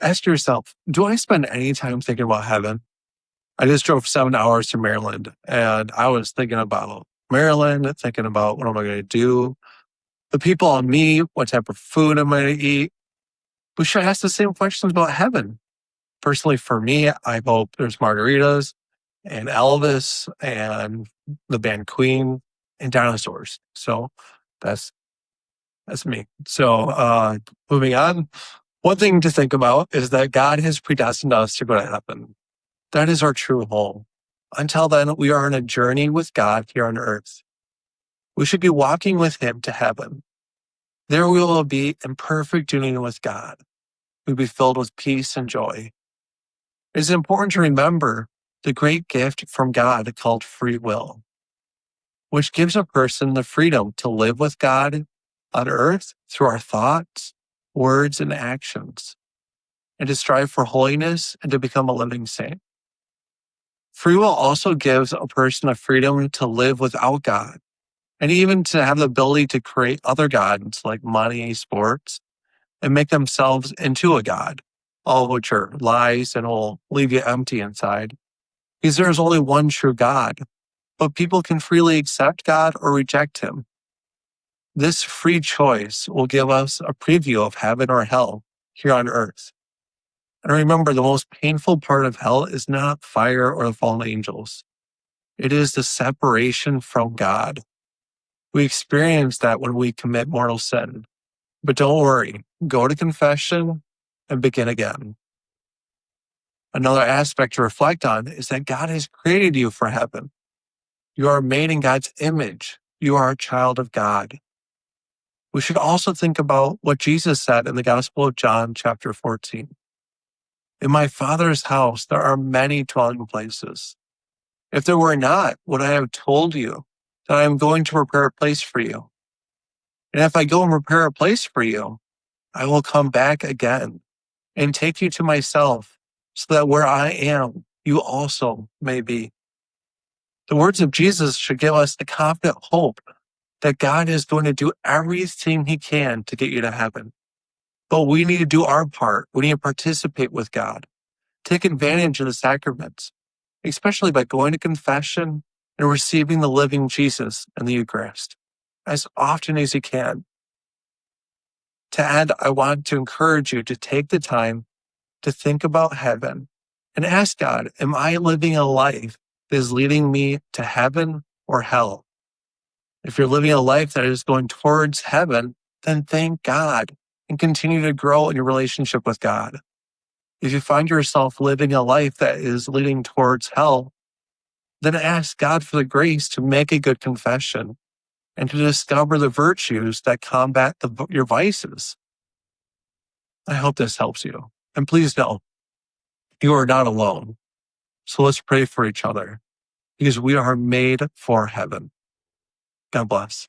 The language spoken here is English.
Ask yourself, do I spend any time thinking about heaven? I just drove 7 hours to Maryland and I was thinking about Maryland, thinking about what am I going to do, the people on me, what type of food am I going to eat. We should ask the same questions about heaven. Personally, for me, I hope there's margaritas and Elvis and the band Queen and dinosaurs. So that's that's me. So moving on. One thing to think about is that God has predestined us to go to heaven. That is our true home. Until then, we are on a journey with God here on earth. We should be walking with Him to heaven. There we will be in perfect union with God. We'll be filled with peace and joy. It is important to remember the great gift from God called free will, which gives a person the freedom to live with God on earth through our thoughts, words, and actions, and to strive for holiness and to become a living saint. Free will also gives a person a freedom to live without God, and even to have the ability to create other gods like money, sports, and make themselves into a god, all of which are lies and will leave you empty inside. Because there is only one true God, but people can freely accept God or reject Him. This free choice will give us a preview of heaven or hell here on earth. And remember, the most painful part of hell is not fire or the fallen angels. It is the separation from God. We experience that when we commit mortal sin. But don't worry, go to confession and begin again. Another aspect to reflect on is that God has created you for heaven. You are made in God's image. You are a child of God. We should also think about what Jesus said in the Gospel of John, chapter 14. In my Father's house, there are many dwelling places. If there were not, would I have told you that I am going to prepare a place for you? And if I go and prepare a place for you, I will come back again and take you to myself, so that where I am, you also may be. The words of Jesus should give us the confident hope that God is going to do everything He can to get you to heaven. But we need to do our part. We need to participate with God, take advantage of the sacraments, especially by going to confession and receiving the living Jesus in the Eucharist as often as you can. To end, I want to encourage you to take the time to think about heaven and ask God, am I living a life that is leading me to heaven or hell? If you're living a life that is going towards heaven, then thank God and continue to grow in your relationship with God. If you find yourself living a life that is leading towards hell, then ask God for the grace to make a good confession and to discover the virtues that combat your vices. I hope this helps you. And please know, you are not alone. So let's pray for each other because we are made for heaven. God bless.